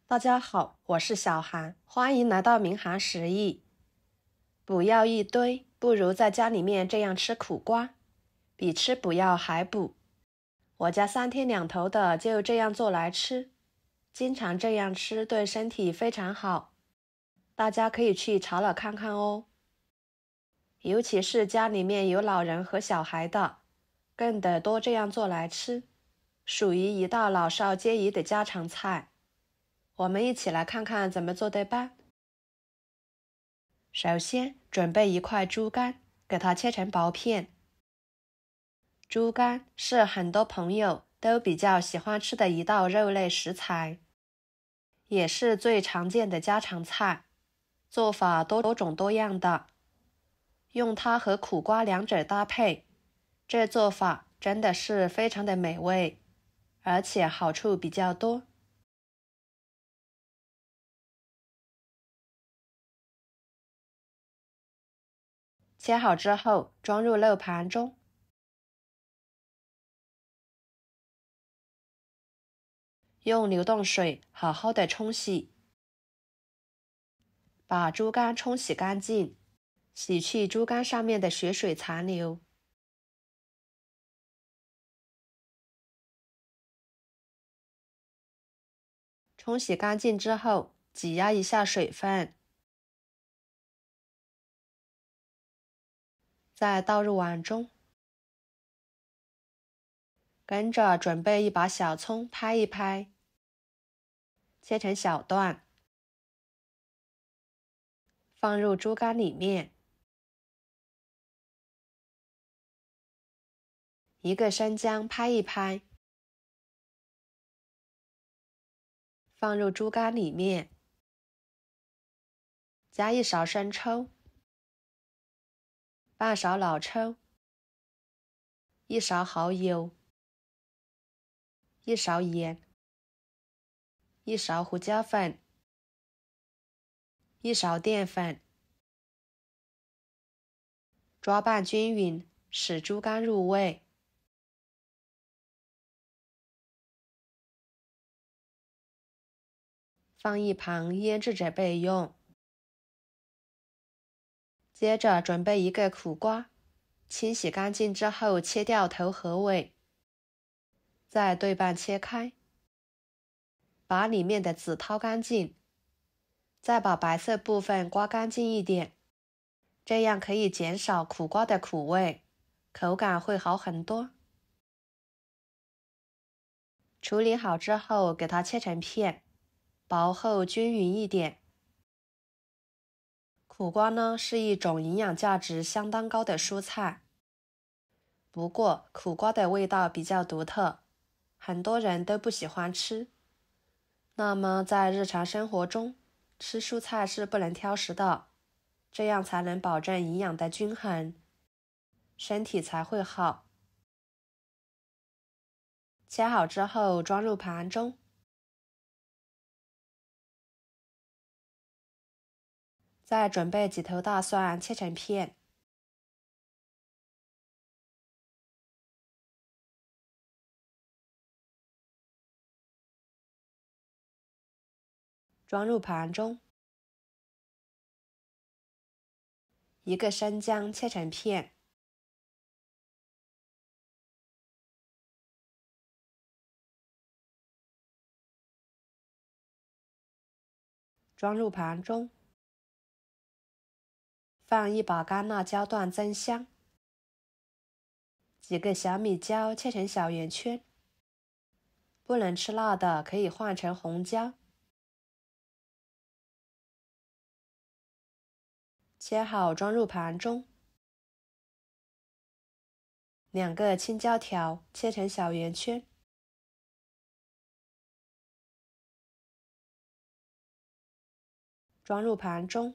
大家好，我是小韩，欢迎来到民航食艺。补药一堆，不如在家里面这样吃苦瓜，比吃补药还补。我家3天2头的就这样做来吃，经常这样吃对身体非常好，大家可以去查了看看哦。尤其是家里面有老人和小孩的，更得多这样做来吃，属于一道老少皆宜的家常菜。我们一起来看看怎么做的吧。首先准备1块猪肝，给它切成薄片。猪肝是很多朋友都比较喜欢吃的一道肉类食材，也是最常见的家常菜，做法多种多样的。用它和苦瓜两者搭配，这做法真的是非常的美味，而且好处比较多。切好之后装入肉盘中，用流动水好好的冲洗，把猪肝冲洗干净，洗去猪肝上面的血水残留。冲洗干净之后，挤压一下水分，再倒入碗中。跟着准备一把小葱，拍一拍，切成小段，放入猪肝里面。一个生姜，拍一拍，放入猪肝里面。加1勺生抽，半勺老抽，1勺蚝油，1勺盐，1勺胡椒粉，1勺淀粉，抓拌均匀，使猪肝入味。放一旁腌制着备用。接着准备1个苦瓜，清洗干净之后切掉头和尾，再对半切开，把里面的籽掏干净，再把白色部分刮干净一点，这样可以减少苦瓜的苦味，口感会好很多。处理好之后给它切成片，薄厚均匀一点。苦瓜呢是一种营养价值相当高的蔬菜，不过苦瓜的味道比较独特，很多人都不喜欢吃。那么在日常生活中，吃蔬菜是不能挑食的，这样才能保证营养的均衡，身体才会好。切好之后装入盘中，再准备几头大蒜切成片，装入盘中。1个生姜切成片，装入盘中。放1把干辣椒段增香，几个小米椒切成小圆圈，不能吃辣的可以换成红椒。切好装入盘中。2个青椒条切成小圆圈，装入盘中。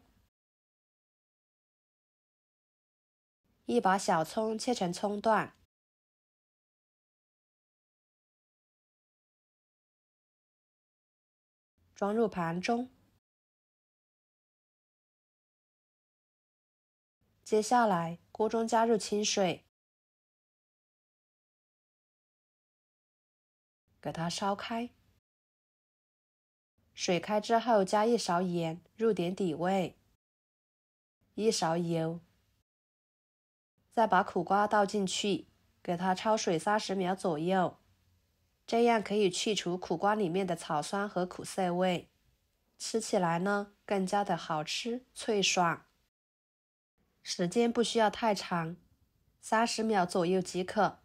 1把小葱切成葱段，装入盘中。接下来锅中加入清水，给它烧开，水开之后加1勺盐，入点底味，1勺油，再把苦瓜倒进去，给它焯水30秒左右，这样可以去除苦瓜里面的草酸和苦涩味，吃起来呢更加的好吃脆爽。时间不需要太长，30秒左右即可。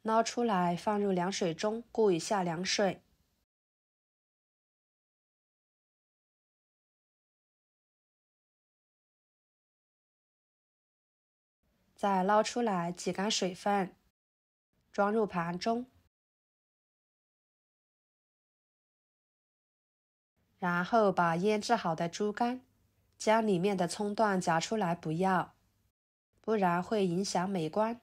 捞出来放入凉水中过一下凉水。再捞出来挤干水分，装入盘中。然后把腌制好的猪肝将里面的葱段夹出来不要，不然会影响美观。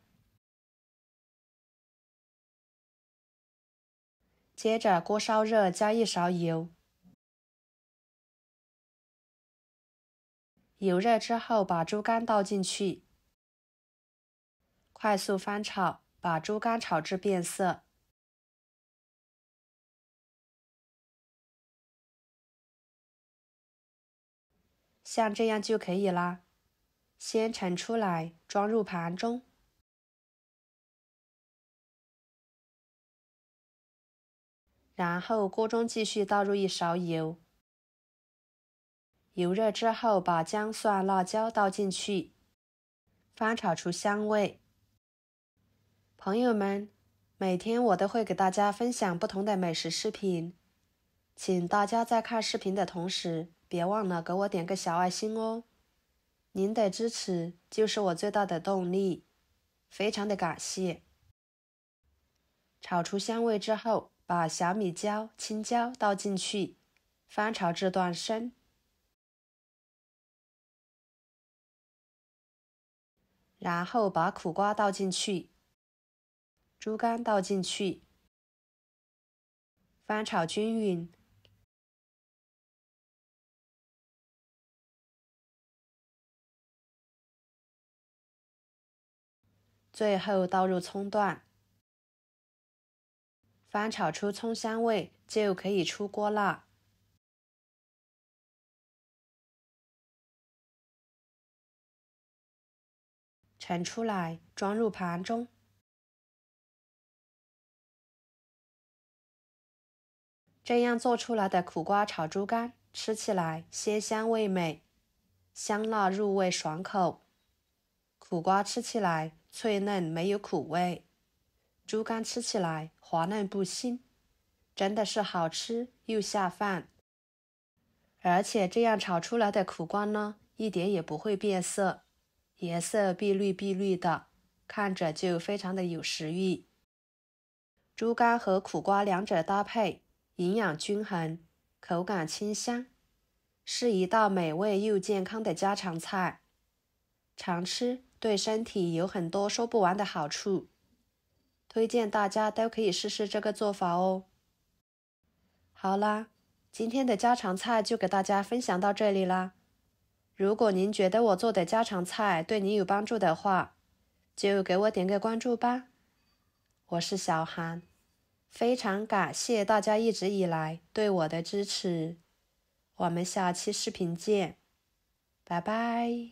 接着锅烧热，加1勺油，油热之后把猪肝倒进去，快速翻炒，把猪肝炒至变色。像这样就可以啦。先盛出来，装入盘中。然后锅中继续倒入1勺油，油热之后把姜、蒜、辣椒倒进去，翻炒出香味。朋友们，每天我都会给大家分享不同的美食视频，请大家在看视频的同时，别忘了给我点个小爱心哦。您的支持就是我最大的动力，非常的感谢。炒出香味之后，把小米椒、青椒倒进去，翻炒至断生。然后把苦瓜倒进去，猪肝倒进去，翻炒均匀。最后倒入葱段，翻炒出葱香味就可以出锅啦。盛出来，装入盘中。这样做出来的苦瓜炒猪肝，吃起来鲜香味美，香辣入味爽口。苦瓜吃起来脆嫩没有苦味，猪肝吃起来滑嫩不腥，真的是好吃又下饭。而且这样炒出来的苦瓜呢，一点也不会变色，颜色碧绿碧绿的，看着就非常的有食欲。猪肝和苦瓜两者搭配，营养均衡，口感清香，是一道美味又健康的家常菜。常吃对身体有很多说不完的好处，推荐大家都可以试试这个做法哦。好啦，今天的家常菜就给大家分享到这里啦。如果您觉得我做的家常菜对你有帮助的话，就给我点个关注吧。我是小韩，非常感谢大家一直以来对我的支持。我们下期视频见，拜拜。